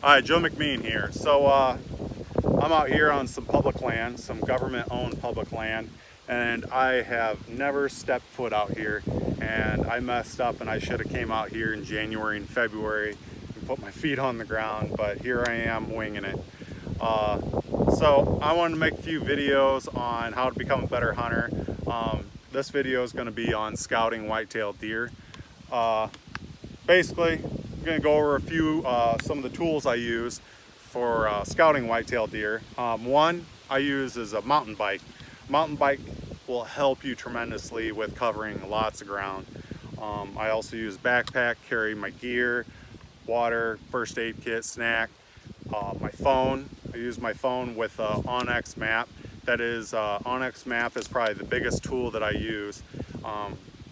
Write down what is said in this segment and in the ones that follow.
Hi, Joe McMean here. I'm out here on some public land, some government-owned public land, and I have never stepped foot out here. And I messed up, and I should have came out here in January and February and put my feet on the ground. But here I am winging it. So I wanted to make a few videos on how to become a better hunter. This video is going to be on scouting white-tailed deer. Basically, I'm going to go over a few some of the tools I use for scouting white-tailed deer. One I use is a mountain bike. Mountain bike will help you tremendously with covering lots of ground. I also use backpack, carry my gear, water, first aid kit, snack, my phone. I use my phone with onX Map. That is, onX Map is probably the biggest tool that I use.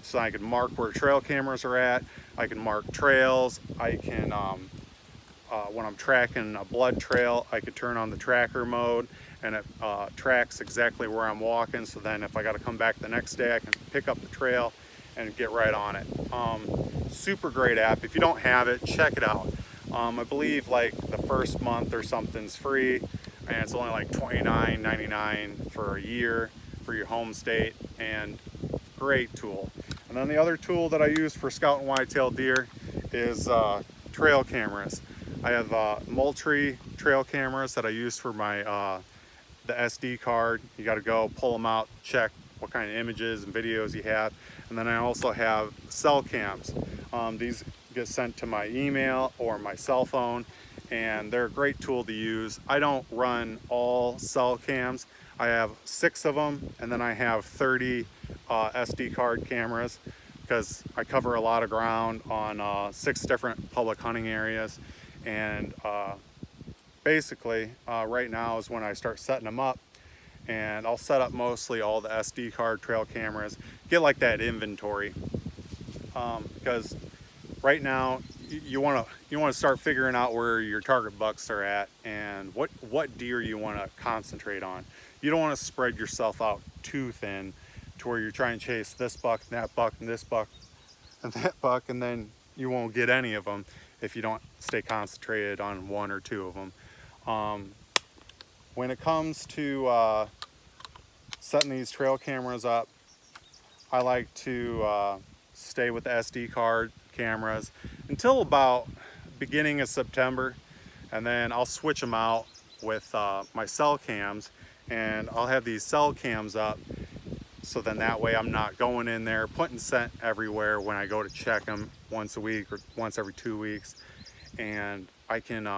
So I can mark where trail cameras are at. I can mark trails. I can, when I'm tracking a blood trail, I could turn on the tracker mode and it tracks exactly where I'm walking. So then if I got to come back the next day, I can pick up the trail and get right on it. Super great app. If you don't have it, check it out. I believe like the first month or something's free, and it's only like $29.99 for a year for your home state, and great tool. And then the other tool that I use for scouting white-tailed deer is trail cameras. I have Moultrie trail cameras that I use for my the SD card. You got to go pull them out, check what kind of images and videos you have. And then I also have cell cams. These get sent to my email or my cell phone, and they're a great tool to use. I don't run all cell cams. I have 6 of them, and then I have 30 SD card cameras because I cover a lot of ground on 6 different public hunting areas. And basically right now is when I start setting them up, and I'll set up mostly all the SD card trail cameras, get like that inventory, because right now you want to start figuring out where your target bucks are at and what deer you want to concentrate on. You don't want to spread yourself out too thin to where you're trying to chase this buck and that buck and this buck and that buck, and then you won't get any of them if you don't stay concentrated on 1 or 2 of them. When it comes to setting these trail cameras up, I like to stay with the SD card cameras until about beginning of September, and then I'll switch them out with my cell cams, and I'll have these cell cams up so then that way I'm not going in there putting scent everywhere when I go to check them once a week or once every 2 weeks. And I can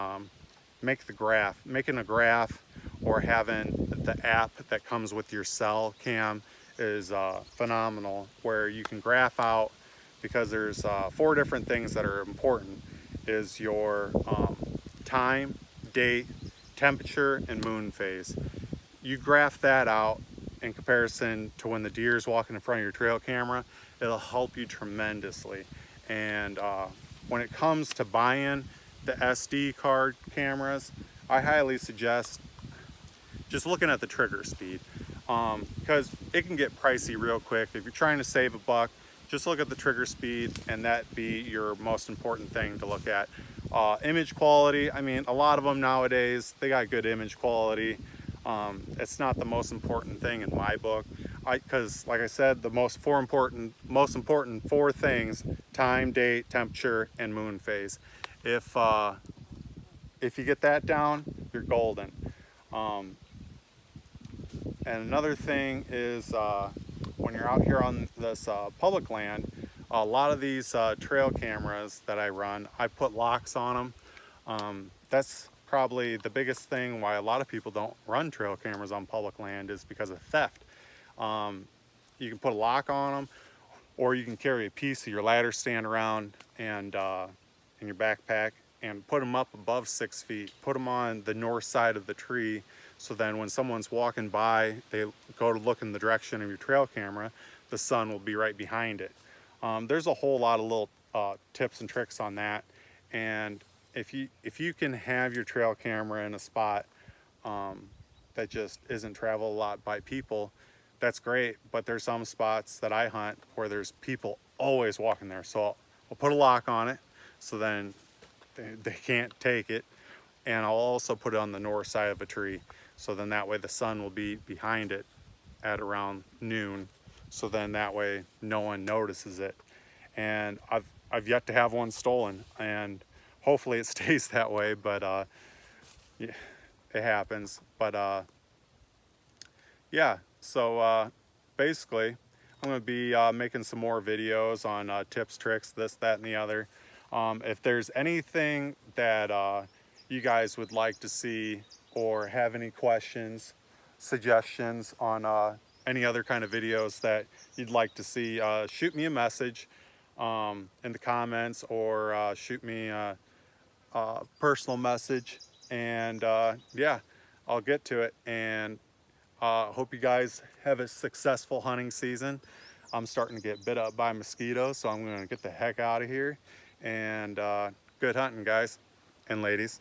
making a graph or having the app that comes with your cell cam is phenomenal, where you can graph out, because there's 4 different things that are important, is your time, date, temperature, and moon phase. You graph that out in comparison to when the deer is walking in front of your trail camera, it'll help you tremendously. And when it comes to buying the SD card cameras, I highly suggest just looking at the trigger speed, because it can get pricey real quick. If you're trying to save a buck, just look at the trigger speed, and that be your most important thing to look at. Image quality, I mean, a lot of them nowadays, they got good image quality. It's not the most important thing in my book, because like I said, the most important 4 things: time, date, temperature, and moon phase. If you get that down, you're golden. And another thing is, when you're out here on this public land, a lot of these trail cameras that I run, I put locks on them. That's probably the biggest thing why a lot of people don't run trail cameras on public land, is because of theft. You can put a lock on them, or you can carry a piece of your ladder stand around and in your backpack and put them up above 6 feet. Put them on the north side of the tree, so then when someone's walking by, they go to look in the direction of your trail camera, the sun will be right behind it. There's a whole lot of little tips and tricks on that. And if you can have your trail camera in a spot that just isn't traveled a lot by people, that's great. But there's some spots that I hunt where there's people always walking there, so I'll put a lock on it, so then they can't take it. and I'll also put it on the north side of a tree. So then that way the sun will be behind it at around noon. So then that way no one notices it. And I've yet to have one stolen, and hopefully it stays that way, but yeah, it happens. But yeah, so basically I'm going to be making some more videos on tips, tricks, this, that, and the other. If there's anything that you guys would like to see, or have any questions, suggestions on any other kind of videos that you'd like to see, shoot me a message in the comments, or shoot me a personal message, and yeah, I'll get to it. And hope you guys have a successful hunting season. I'm starting to get bit up by mosquitoes, so I'm going to get the heck out of here. And good hunting, guys and ladies.